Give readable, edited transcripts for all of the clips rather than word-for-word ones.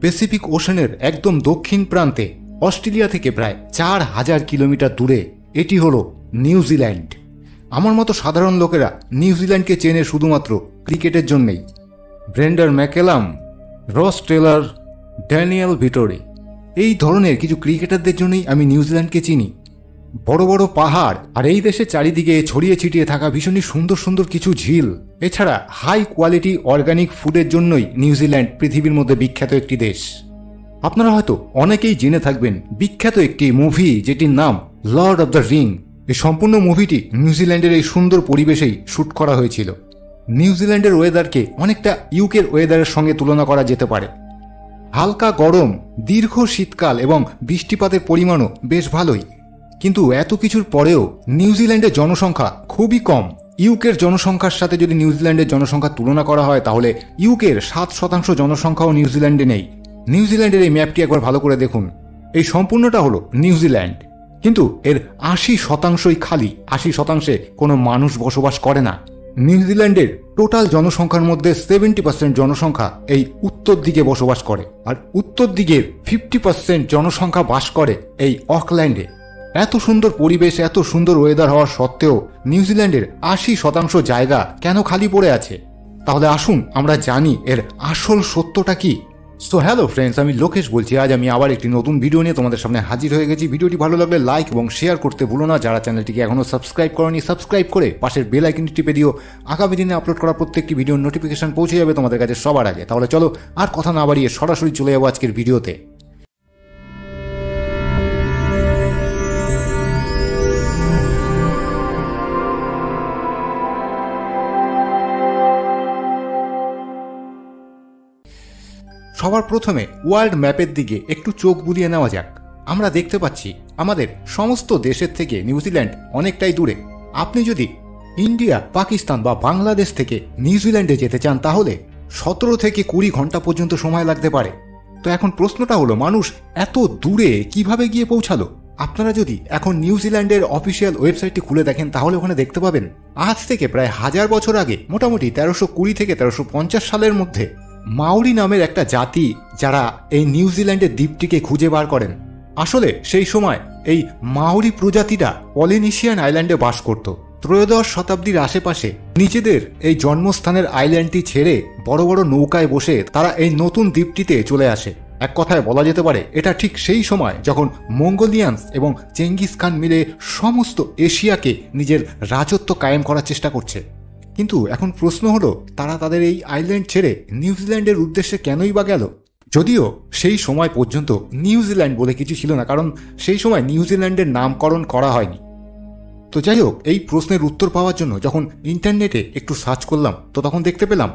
Pacific ওশানের একদম দক্ষিণ প্রান্তে অস্ট্রেলিয়া থেকে প্রায় 4000 কিলোমিটার দূরে এটি হলো নিউজিল্যান্ড। আমার মতো সাধারণ লোকেরা নিউজিল্যান্ডকে চেনে শুধুমাত্র ক্রিকেটের জন্যেই। ব্রেন্ডন ম্যাকেলাম, রস টেলর, ড্যানিয়েল ভিটোরি, এই ধরনের কিছু ক্রিকেটারদের জন্যই আমি নিউজিল্যান্ডকে চিনি। বড় বড় পাহাড় আর এই দেশের চারিদিকে ছড়িয়ে ছিটিয়ে থাকা ভীষণই সুন্দর সুন্দর কিছু ঝিল, এছাড়া হাই কোয়ালিটি অর্গানিক ফুডের জন্যই নিউজিল্যান্ড পৃথিবীর মধ্যে বিখ্যাত একটি দেশ। আপনারা হয়তো অনেকেই জেনে থাকবেন বিখ্যাত একটি মুভি যেটির নাম লর্ড অব দ্য রিং। এই সম্পূর্ণ মুভিটি নিউজিল্যান্ডের এই সুন্দর পরিবেশেই শুট করা হয়েছিল। নিউজিল্যান্ডের ওয়েদারকে অনেকটা ইউকের ওয়েদারের সঙ্গে তুলনা করা যেতে পারে। হালকা গরম, দীর্ঘ শীতকাল এবং বৃষ্টিপাতের পরিমাণও বেশ ভালোই। কিন্তু এত কিছুর পরেও নিউজিল্যান্ডের জনসংখ্যা খুবই কম। ইউকের জনসংখ্যার সাথে যদি নিউজিল্যান্ডের জনসংখ্যা তুলনা করা হয় তাহলে ইউকের 7% জনসংখ্যাও নিউজিল্যান্ডে নেই। নিউজিল্যান্ডের এই ম্যাপটি একবার ভালো করে দেখুন। এই সম্পূর্ণটা হলো নিউজিল্যান্ড, কিন্তু এর 80%ই খালি। 80%-এ কোনো মানুষ বসবাস করে না। নিউজিল্যান্ডের টোটাল জনসংখ্যার মধ্যে 70% জনসংখ্যা এই উত্তর দিকে বসবাস করে, আর উত্তর দিকের 50% জনসংখ্যা বাস করে এই অকল্যান্ডে। এত সুন্দর পরিবেশ, এত সুন্দর ওয়েদার হওয়া সত্ত্বেও নিউজিল্যান্ডের 80% জায়গা কেন খালি পড়ে আছে? তাহলে আসুন আমরা জানি এর আসল সত্যটা কি। সো হ্যালো ফ্রেন্ডস, আমি লোকেশ বলছি। আজ আমি আবার একটি নতুন ভিডিও নিয়ে তোমাদের সামনে হাজির হয়ে গেছি। ভিডিওটি ভালো লাগলে লাইক এবং শেয়ার করতে ভুলো না। যারা চ্যানেলটিকে এখনো সাবস্ক্রাইব করনি, সাবস্ক্রাইব করে পাশের বেল আইকনটি টিপে দিও। আগামী দিনে আপলোড করা প্রত্যেকটি ভিডিওর নোটিফিকেশন পৌঁছে যাবে তোমাদের কাছে সবার আগে। তাহলে চলো আর কথা না বাড়িয়ে সরাসরি চলে যাবো আজকের ভিডিওতে। সবার প্রথমে ওয়ার্ল্ড ম্যাপের দিকে একটু চোখ বুলিয়ে নেওয়া যাক। আমরা দেখতে পাচ্ছি আমাদের সমস্ত দেশের থেকে নিউজিল্যান্ড অনেকটাই দূরে। আপনি যদি ইন্ডিয়া, পাকিস্তান বা বাংলাদেশ থেকে নিউজিল্যান্ডে যেতে চান তাহলে 17 থেকে 20 ঘন্টা পর্যন্ত সময় লাগতে পারে। তো এখন প্রশ্নটা হলো, মানুষ এত দূরে কিভাবে গিয়ে পৌঁছালো? আপনারা যদি এখন নিউজিল্যান্ডের অফিসিয়াল ওয়েবসাইটটি খুলে দেখেন তাহলে ওখানে দেখতে পাবেন আজ থেকে প্রায় 1000 বছর আগে, মোটামুটি 1320 থেকে 1350 সালের মধ্যে মাউরি নামের একটা জাতি যারা এই নিউজিল্যান্ডের দ্বীপটিকে খুঁজে বার করেন। আসলে সেই সময় এই মাউরি প্রজাতিটা পলিনেশিয়ান আইল্যান্ডে বাস করত। ত্রয়োদশ শতাব্দীর আশেপাশে নিজেদের এই জন্মস্থানের আইল্যান্ডটি ছেড়ে বড় বড় নৌকায় বসে তারা এই নতুন দ্বীপটিতে চলে আসে। এক কথায় বলা যেতে পারে এটা ঠিক সেই সময় যখন মঙ্গোলিয়ানস এবং চেঙ্গিস খান মিলে সমস্ত এশিয়াকে নিজের রাজত্ব কায়েম করার চেষ্টা করছে। কিন্তু এখন প্রশ্ন হলো, তারা তাদের এই আইল্যান্ড ছেড়ে নিউজিল্যান্ডের উদ্দেশ্যে কেনই বা গেল? যদিও সেই সময় পর্যন্ত নিউজিল্যান্ড বলে কিছু ছিল না, কারণ সেই সময় নিউজিল্যান্ডের নামকরণ করা হয়নি। তো যাই হোক, এই প্রশ্নের উত্তর পাওয়ার জন্য যখন ইন্টারনেটে একটু সার্চ করলাম তো তখন দেখতে পেলাম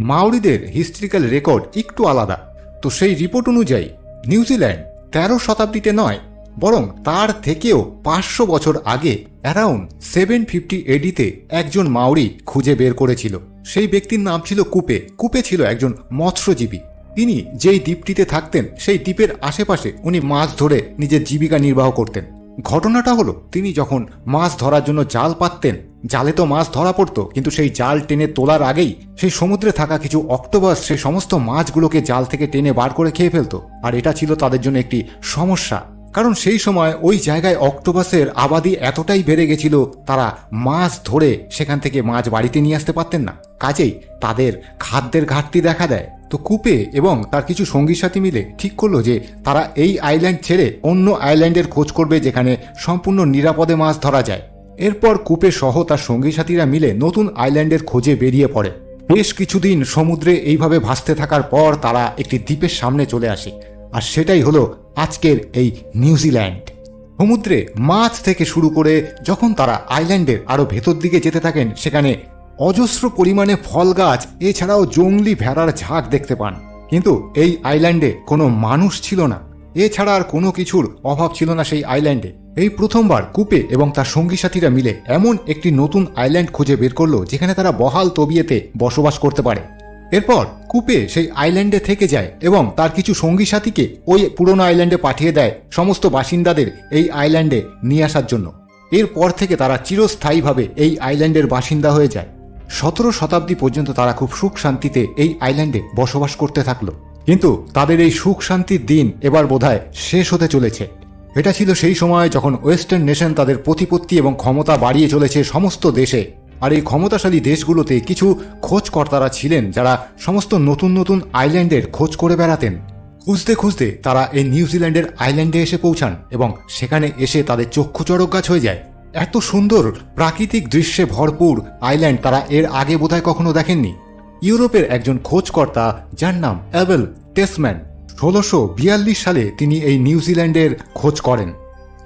মাউরিদের হিস্ট্রিক্যাল রেকর্ড একটু আলাদা। তো সেই রিপোর্ট অনুযায়ী নিউজিল্যান্ড 13 শতাব্দীতে নয়, বরং তার থেকেও 500 বছর আগে অ্যারাউন্ড 750 এডিতে একজন মাউরি খুঁজে বের করেছিল। সেই ব্যক্তির নাম ছিল কুপে। কুপে ছিল একজন মৎস্যজীবী। তিনি যেই দ্বীপটিতে থাকতেন সেই দ্বীপের আশেপাশে উনি মাছ ধরে নিজের জীবিকা নির্বাহ করতেন। ঘটনাটা হলো, তিনি যখন মাছ ধরার জন্য জাল পাততেন, জালে তো মাছ ধরা পড়তো, কিন্তু সেই জাল টেনে তোলার আগেই সেই সমুদ্রে থাকা কিছু অক্টোপাস সেই সমস্ত মাছগুলোকে জাল থেকে টেনে বার করে খেয়ে ফেলতো। আর এটা ছিল তাদের জন্য একটি সমস্যা, কারণ সেই সময় ওই জায়গায় অক্টোপাসের আবাদি এতটাই বেড়ে গেছিল, তারা মাছ ধরে সেখান থেকে মাছ বাড়িতে নিয়ে আসতে পারতেন না। কাজেই তাদের খাদ্যের ঘাটতি দেখা দেয়। তো কুপে এবং তার কিছু সঙ্গী সাথী মিলে ঠিক করলো যে তারা এই আইল্যান্ড ছেড়ে অন্য আইল্যান্ডের খোঁজ করবে যেখানে সম্পূর্ণ নিরাপদে মাছ ধরা যায়। এরপর কুপে সহ তার সঙ্গী সাথীরা মিলে নতুন আইল্যান্ডের খোঁজে বেরিয়ে পড়ে। বেশ কিছুদিন সমুদ্রে এইভাবে ভাসতে থাকার পর তারা একটি দ্বীপের সামনে চলে আসে, আর সেটাই হলো আজকের এই নিউজিল্যান্ড। সমুদ্রে মাছ থেকে শুরু করে যখন তারা আইল্যান্ডের আরো ভেতর দিকে যেতে থাকেন, সেখানে অজস্র পরিমাণে ফল গাছ এছাড়াও জংলি ভেড়ার ঝাঁক দেখতে পান। কিন্তু এই আইল্যান্ডে কোনো মানুষ ছিল না, এছাড়া আর কোনো কিছুর অভাব ছিল না সেই আইল্যান্ডে। এই প্রথমবার কুপে এবং তার সঙ্গী সাথীরা মিলে এমন একটি নতুন আইল্যান্ড খুঁজে বের করলো যেখানে তারা বহাল তবিয়েতে বসবাস করতে পারে। এরপর কুপে সেই আইল্যান্ডে থেকে যায় এবং তার কিছু সঙ্গী সাথীকে ওই পুরনো আইল্যান্ডে পাঠিয়ে দেয় সমস্ত বাসিন্দাদের এই আইল্যান্ডে নিয়ে আসার জন্য। এরপর থেকে তারা চিরস্থায়ীভাবে এই আইল্যান্ডের বাসিন্দা হয়ে যায়। 17 শতাব্দী পর্যন্ত তারা খুব সুখ শান্তিতে এই আইল্যান্ডে বসবাস করতে থাকলো। কিন্তু তাদের এই সুখ শান্তির দিন এবার বোধহয় শেষ হতে চলেছে। এটা ছিল সেই সময় যখন ওয়েস্টার্ন নেশন তাদের প্রতিপত্তি এবং ক্ষমতা বাড়িয়ে চলেছে সমস্ত দেশে। আর এই ক্ষমতাশালী দেশগুলোতে কিছু খোঁজকর্তারা ছিলেন যারা সমস্ত নতুন নতুন আইল্যান্ডের খোঁজ করে বেড়াতেন। খুঁজতে খুঁজতে তারা এই নিউজিল্যান্ডের আইল্যান্ডে এসে পৌঁছান এবং সেখানে এসে তাদের চক্ষু চড়ক গাছ হয়ে যায়। এত সুন্দর প্রাকৃতিক দৃশ্যে ভরপুর আইল্যান্ড তারা এর আগে বোধহয় কখনো দেখেননি। ইউরোপের একজন খোঁজকর্তা যার নাম অ্যাবেল টেসম্যান 1642 সালে তিনি এই নিউজিল্যান্ডের খোঁজ করেন।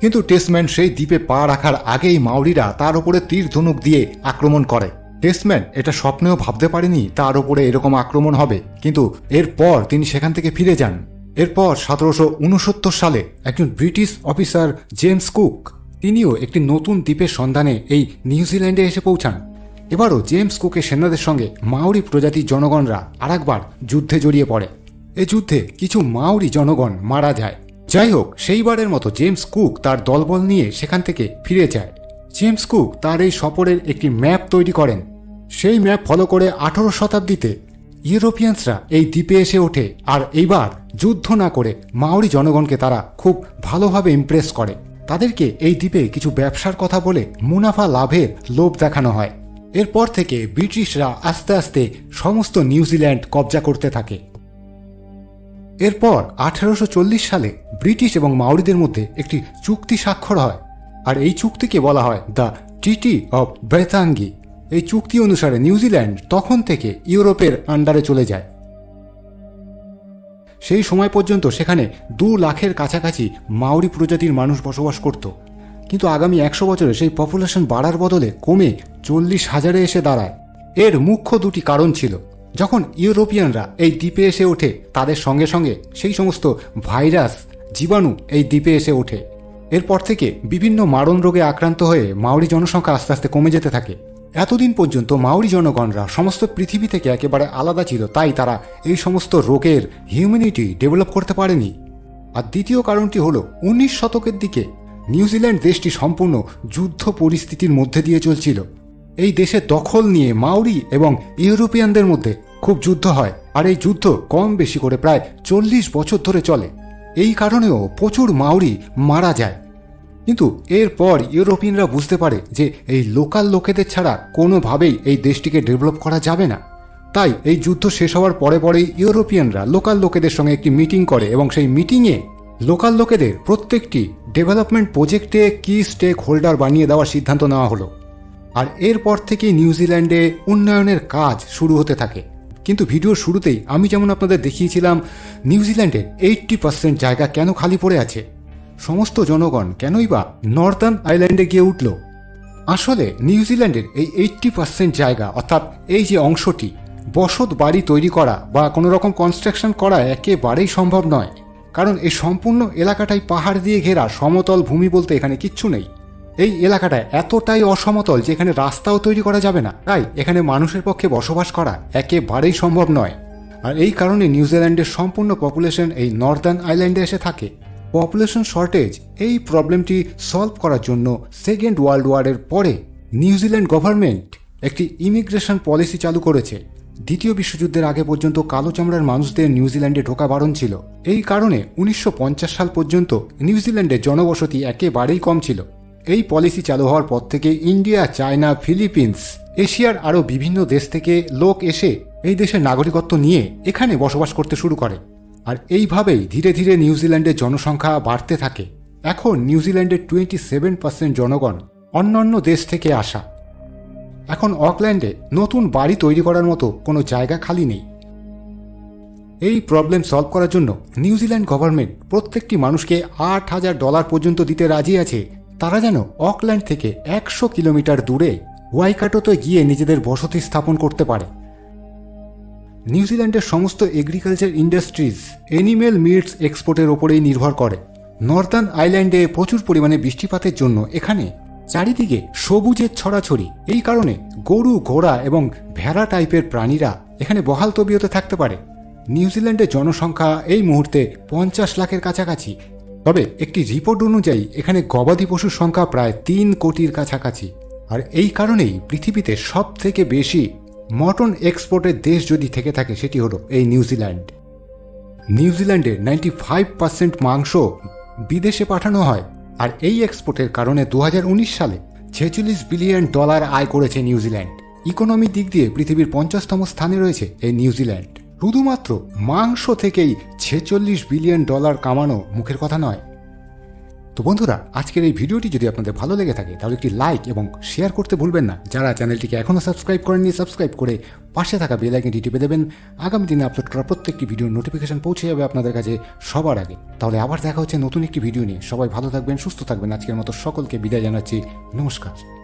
কিন্তু টেসম্যান সেই দ্বীপে পা রাখার আগেই মাউরিরা তার উপরে তীর ধনুক দিয়ে আক্রমণ করে। টেসম্যান এটা স্বপ্নেও ভাবতে পারেনি তার উপরে এরকম আক্রমণ হবে, কিন্তু এরপর তিনি সেখান থেকে ফিরে যান। এরপর 1769 সালে একজন ব্রিটিশ অফিসার জেমস কুক তিনিও একটি নতুন দ্বীপের সন্ধানে এই নিউজিল্যান্ডে এসে পৌঁছান। এবারও জেমস কুকের সেনাদের সঙ্গে মাউরি প্রজাতির জনগণরা আরেকবার যুদ্ধে জড়িয়ে পড়ে। এই যুদ্ধে কিছু মাউরি জনগণ মারা যায়। যাই হোক, সেইবারের মতো জেমস কুক তার দলবল নিয়ে সেখান থেকে ফিরে যায়। জেমস কুক তার এই সফরের একটি ম্যাপ তৈরি করেন। সেই ম্যাপ ফলো করে 18 শতাব্দীতে ইউরোপিয়ানসরা এই দ্বীপে এসে ওঠে। আর এইবার যুদ্ধ না করে মাউরি জনগণকে তারা খুব ভালোভাবে ইমপ্রেস করে। তাদেরকে এই দ্বীপে কিছু ব্যবসার কথা বলে মুনাফা লাভের লোভ দেখানো হয়। এরপর থেকে ব্রিটিশরা আস্তে আস্তে সমস্ত নিউজিল্যান্ড কবজা করতে থাকে। এরপর 1840 সালে ব্রিটিশ এবং মাউরিদের মধ্যে একটি চুক্তি স্বাক্ষর হয়, আর এই চুক্তিকে বলা হয় দ্য ট্রিটি অব ব্রেতাঙ্গি। এই চুক্তি অনুসারে নিউজিল্যান্ড তখন থেকে ইউরোপের আন্ডারে চলে যায়। সেই সময় পর্যন্ত সেখানে 2 লাখের কাছাকাছি মাউরি প্রজাতির মানুষ বসবাস করত। কিন্তু আগামী 100 বছরে সেই পপুলেশন বাড়ার বদলে কমে 40,000-এ এসে দাঁড়ায়। এর মুখ্য 2টি কারণ ছিল। যখন ইউরোপিয়ানরা এই দ্বীপে এসে ওঠে তাদের সঙ্গে সঙ্গে সেই সমস্ত ভাইরাস জীবাণু এই দ্বীপে এসে ওঠে। এরপর থেকে বিভিন্ন মারণ রোগে আক্রান্ত হয়ে মাউরি জনসংখ্যা আস্তে আস্তে কমে যেতে থাকে। এতদিন পর্যন্ত মাউরি জনগণরা সমস্ত পৃথিবী থেকে একেবারে আলাদা ছিল, তাই তারা এই সমস্ত রোগের হিউম্যানিটি ডেভেলপ করতে পারেনি। আর দ্বিতীয় কারণটি হল 19 শতকের দিকে নিউজিল্যান্ড দেশটি সম্পূর্ণ যুদ্ধ পরিস্থিতির মধ্যে দিয়ে চলছিল। এই দেশের দখল নিয়ে মাউরি এবং ইউরোপিয়ানদের মধ্যে খুব যুদ্ধ হয়, আর এই যুদ্ধ কম বেশি করে প্রায় 40 বছর ধরে চলে। এই কারণেও প্রচুর মাউরি মারা যায়। কিন্তু এরপর ইউরোপিয়ানরা বুঝতে পারে যে এই লোকাল লোকেদের ছাড়া কোনোভাবেই এই দেশটিকে ডেভেলপ করা যাবে না। তাই এই যুদ্ধ শেষ হওয়ার পরে পরেই ইউরোপিয়ানরা লোকাল লোকেদের সঙ্গে একটি মিটিং করে এবং সেই মিটিংয়ে লোকাল লোকেদের প্রত্যেকটি ডেভেলপমেন্ট প্রজেক্টে কি স্টেক হোল্ডার বানিয়ে দেওয়ার সিদ্ধান্ত নেওয়া হলো। আর এরপর থেকে নিউজিল্যান্ডে উন্নয়নের কাজ শুরু হতে থাকে। কিন্তু ভিডিওর শুরুতেই আমি যেমন আপনাদের দেখিয়েছিলাম নিউজিল্যান্ডের 80% জায়গা কেন খালি পড়ে আছে, সমস্ত জনগণ কেনই বা নর্দার্ন আইল্যান্ডে গিয়ে উঠল। আসলে নিউজিল্যান্ডের এই 80% জায়গা অর্থাৎ এই যে অংশটি বসত বাড়ি তৈরি করা বা কোনো রকম কনস্ট্রাকশন করা একেবারেই সম্ভব নয়, কারণ এই সম্পূর্ণ এলাকাটাই পাহাড় দিয়ে ঘেরা সমতল ভূমি বলতে এখানে কিচ্ছু নেই। এই এলাকাটা এতটাই অসমতল যে এখানে রাস্তাও তৈরি করা যাবে না, তাই এখানে মানুষের পক্ষে বসবাস করা একেবারেই সম্ভব নয়। আর এই কারণে নিউজিল্যান্ডের সম্পূর্ণ পপুলেশন এই নর্দার্ন আইল্যান্ডে এসে থাকে। পপুলেশন শর্টেজ এই প্রবলেমটি সলভ করার জন্য সেকেন্ড ওয়ার্ল্ড ওয়ারের পরে নিউজিল্যান্ড গভর্নমেন্ট একটি ইমিগ্রেশন পলিসি চালু করেছে। দ্বিতীয় বিশ্বযুদ্ধের আগে পর্যন্ত কালো চামড়ার মানুষদের নিউজিল্যান্ডে ঢোকা বারণ ছিল। এই কারণে 1950 সাল পর্যন্ত নিউজিল্যান্ডের জনবসতি একেবারেই কম ছিল। এই পলিসি চালু হওয়ার পর থেকে ইন্ডিয়া, চায়না, ফিলিপিন্স, এশিয়ার আরও বিভিন্ন দেশ থেকে লোক এসে এই দেশের নাগরিকত্ব নিয়ে এখানে বসবাস করতে শুরু করে। আর এইভাবেই ধীরে ধীরে নিউজিল্যান্ডের জনসংখ্যা বাড়তে থাকে। এখন নিউজিল্যান্ডের 27% জনগণ অন্যান্য দেশ থেকে আসা। এখন অকল্যান্ডে নতুন বাড়ি তৈরি করার মতো কোনো জায়গা খালি নেই। এই প্রবলেম সলভ করার জন্য নিউজিল্যান্ড গভর্নমেন্ট প্রত্যেকটি মানুষকে $8,000 পর্যন্ত দিতে রাজি আছে। তারা যেন অকল্যান্ড থেকে 100 কিলোমিটার দূরে ওয়াইকাটোতে গিয়ে নিজেদের বসতি স্থাপন করতে পারে। নিউজিল্যান্ডের সমস্ত এগ্রিকালচার ইন্ডাস্ট্রিজ অ্যানিমেল মিটস এক্সপোর্টের ওপরেই নির্ভর করে। নর্দার্ন আইল্যান্ডে প্রচুর পরিমাণে বৃষ্টিপাতের জন্য এখানে চারিদিকে সবুজের ছড়াছড়ি। এই কারণে গরু, ঘোড়া এবং ভেড়া টাইপের প্রাণীরা এখানে বহাল তবিয়তে থাকতে পারে। নিউজিল্যান্ডের জনসংখ্যা এই মুহূর্তে 50 লাখের কাছাকাছি। তবে একটি রিপোর্ট অনুযায়ী এখানে গবাদি পশুর সংখ্যা প্রায় 3 কোটির কাছাকাছি। আর এই কারণেই পৃথিবীতে সব থেকে বেশি মটন এক্সপোর্টের দেশ যদি থেকে থাকে সেটি হলো এই নিউজিল্যান্ড। নিউজিল্যান্ডের 95% মাংস বিদেশে পাঠানো হয়। আর এই এক্সপোর্টের কারণে 2019 সালে $46 বিলিয়ন আয় করেছে নিউজিল্যান্ড। ইকোনমির দিক দিয়ে পৃথিবীর 50তম স্থানে রয়েছে এই নিউজিল্যান্ড। শুধুমাত্র মাংস থেকেই $46 বিলিয়ন কামানো মুখের কথা নয়। তো বন্ধুরা, আজকের এই ভিডিওটি যদি আপনাদের ভালো লেগে থাকে তাহলে একটি লাইক এবং শেয়ার করতে ভুলবেন না। যারা চ্যানেলটিকে এখনও সাবস্ক্রাইব করেননি, সাবস্ক্রাইব করে পাশে থাকা বেল আইকনটি টিপে দেবেন। আগামী দিনে আপলোড করা প্রত্যেকটি ভিডিওর নোটিফিকেশন পৌঁছে যাবে আপনাদের কাছে সবার আগে। তাহলে আবার দেখা হচ্ছে নতুন একটি ভিডিও নিয়ে। সবাই ভালো থাকবেন, সুস্থ থাকবেন। আজকের মতো সকলকে বিদায় জানাচ্ছি। নমস্কার।